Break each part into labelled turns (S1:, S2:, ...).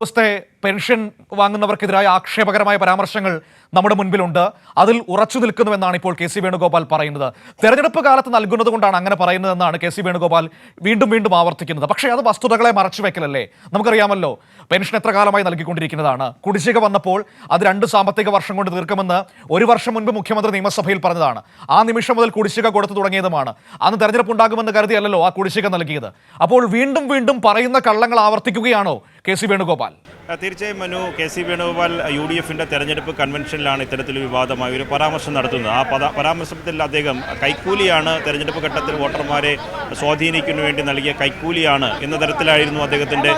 S1: ദിവസത്തെ പെൻഷൻ വാങ്ങുന്നവർക്കെതിരായ ആക്ഷേപകരമായ പരാമർശങ്ങൾ നമ്മുടെ മുൻപിലുണ്ട്. അതിൽ ഉറച്ചു നിൽക്കുന്നുവെന്നാണ് ഇപ്പോൾ കെ സി വേണുഗോപാൽ പറയുന്നത്. തെരഞ്ഞെടുപ്പ് കാലത്ത് നൽകുന്നത് കൊണ്ടാണ് അങ്ങനെ പറയുന്നതെന്നാണ് കെ സി വേണുഗോപാൽ വീണ്ടും വീണ്ടും ആവർത്തിക്കുന്നത്. പക്ഷേ അത് വസ്തുതകളെ മറച്ചുവെക്കലല്ലേ? നമുക്കറിയാമല്ലോ, പെൻഷൻ എത്ര കാലമായി നൽകിക്കൊണ്ടിരിക്കുന്നതാണ്. കുടിശ്ശിക വന്നപ്പോൾ അത് 2 സാമ്പത്തിക വർഷം കൊണ്ട് തീർക്കുമെന്ന് 1 വർഷം മുൻപ് മുഖ്യമന്ത്രി നിയമസഭയിൽ പറഞ്ഞതാണ്. ആ നിമിഷം മുതൽ കുടിശ്ശിക കൊടുത്തു തുടങ്ങിയതുമാണ്. അന്ന് തെരഞ്ഞെടുപ്പ് ഉണ്ടാകുമെന്ന് കരുതിയല്ലോ ആ കുടിശ്ശിക നൽകിയത്. അപ്പോൾ വീണ്ടും വീണ്ടും പറയുന്ന കള്ളങ്ങൾ ആവർത്തിക്കുകയാണോ കെ സി വേണുഗോപാൽ?
S2: തീർച്ചയായും മനു, കെ സി വേണുഗോപാൽ UDFിൻ്റെ തെരഞ്ഞെടുപ്പ് കൺവെൻഷനിലാണ് ഇത്തരത്തിൽ വിവാദമായ ഒരു പരാമർശം നടത്തുന്നത്. ആ പരാമർശത്തിൽ അദ്ദേഹം കൈക്കൂലിയാണ് തെരഞ്ഞെടുപ്പ് ഘട്ടത്തിൽ വോട്ടർമാരെ സ്വാധീനിക്കുന്നതിന് വേണ്ടി നൽകിയ കൈക്കൂലിയാണ് എന്ന തരത്തിലായിരുന്നു അദ്ദേഹത്തിൻ്റെ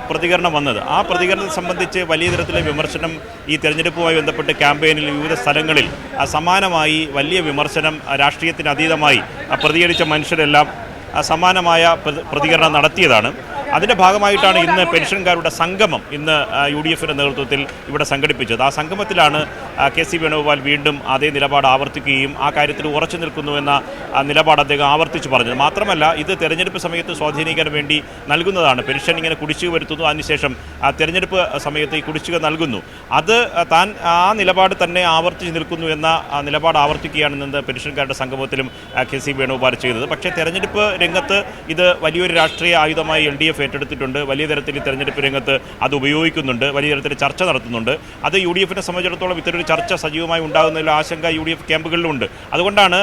S2: പ്രതികരണം വന്നത്. ആ പ്രതികരണം സംബന്ധിച്ച് വലിയ തരത്തിലെ വിമർശനം ഈ തെരഞ്ഞെടുപ്പുമായി ബന്ധപ്പെട്ട് ക്യാമ്പയിനിൽ വിവിധ സ്ഥലങ്ങളിൽ സമാനമായി വലിയ വിമർശനം രാഷ്ട്രീയത്തിന് അതീതമായി പ്രതികരിച്ച മനുഷ്യരെല്ലാം സമാനമായ പ്രതികരണം നടത്തിയതാണ്. അതിൻ്റെ ഭാഗമായിട്ടാണ് ഇന്ന് പെൻഷൻകാരുടെ സംഗമം ഇന്ന് UDFിൻ്റെ നേതൃത്വത്തിൽ ഇവിടെ സംഘടിപ്പിച്ചത്. ആ സംഗമത്തിലാണ് കെ സി വേണുഗോപാൽ വീണ്ടും അതേ നിലപാട് ആവർത്തിക്കുകയും ആ കാര്യത്തിൽ ഉറച്ചു നിൽക്കുന്നുവെന്ന നിലപാട് അദ്ദേഹം ആവർത്തിച്ച് പറഞ്ഞത്. മാത്രമല്ല, ഇത് തെരഞ്ഞെടുപ്പ് സമയത്ത് സ്വാധീനിക്കാൻ വേണ്ടി നൽകുന്നതാണ്. പെൻഷൻ ഇങ്ങനെ കുടിശ്ശിക വരുത്തുന്നു, അതിനുശേഷം തെരഞ്ഞെടുപ്പ് സമയത്ത് ഈ കുടിശ്ശിക നൽകുന്നു. അത് താൻ ആ നിലപാട് തന്നെ ആവർത്തിച്ച് നിൽക്കുന്നു എന്ന നിലപാട് ആവർത്തിക്കുകയാണെന്നത് പെൻഷൻകാരുടെ സംഗമത്തിലും കെ സി വേണുഗോപാൽ ചെയ്തത്. പക്ഷേ തെരഞ്ഞെടുപ്പ് രംഗത്ത് ഇത് വലിയൊരു രാഷ്ട്രീയ ആയുധമായി LDF ഏറ്റെടുത്തിട്ടുണ്ട്. വലിയ തരത്തിൽ തെരഞ്ഞെടുപ്പ് രംഗത്ത് അത് ഉപയോഗിക്കുന്നുണ്ട്, വലിയ തരത്തിൽ ചർച്ച നടത്തുന്നുണ്ട്. അത് UDFിനെ സംബന്ധിച്ചിടത്തോളം ഇത്തരൊരു ചർച്ച സജീവമായി ഉണ്ടാകുന്നതിൽ ആശങ്ക UDF ക്യാമ്പുകളിലുണ്ട്. അതുകൊണ്ടാണ്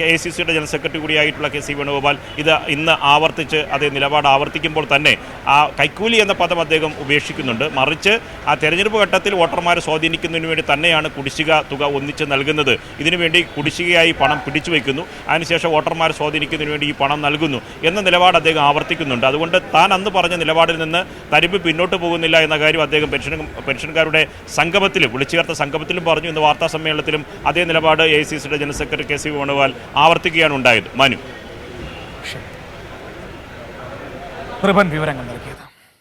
S2: AICCയുടെ ജനറൽ സെക്രട്ടറി കൂടിയായിട്ടുള്ള കെ സി വേണുഗോപാൽ ഇത് ഇന്ന് ആവർത്തിച്ച് അതേ നിലപാട് ആവർത്തിക്കുമ്പോൾ തന്നെ ആ കൈക്കൂലി എന്ന പദം അദ്ദേഹം ഉപേക്ഷിക്കുന്നുണ്ട്. മറിച്ച് ആ തെരഞ്ഞെടുപ്പ് ഘട്ടത്തിൽ വോട്ടർമാരെ സ്വാധീനിക്കുന്നതിന് വേണ്ടി തന്നെയാണ് കുടിശ്ശിക തുക ഒന്നിച്ച് നൽകുന്നത്. ഇതിനുവേണ്ടി കുടിശ്ശികയായി പണം പിടിച്ചു വയ്ക്കുന്നു, അതിനുശേഷം വോട്ടർമാരെ സ്വാധീനിക്കുന്നതിന് വേണ്ടി ഈ പണം നൽകുന്നു എന്ന നിലപാട് അദ്ദേഹം ആവർത്തിക്കുന്നുണ്ട്. അതുകൊണ്ട് താൻ അന്ന് പറഞ്ഞ നിലപാടിൽ നിന്ന് തരിമ്പ് പിന്നോട്ട് പോകുന്നില്ല എന്ന കാര്യം അദ്ദേഹം പെൻഷൻകാരുടെ സംഗമത്തിലും വിളിച്ചു ചേർത്ത സംഗമത്തിലും പറഞ്ഞു. ഇന്ന് വാർത്താ സമ്മേളനത്തിലും അതേ നിലപാട് AICCയുടെ general secretary K C Venugopal ആവർത്തിക്കുകയാണ് ഉണ്ടായത്. മനു,
S1: വിവരങ്ങൾ നൽകിയത്.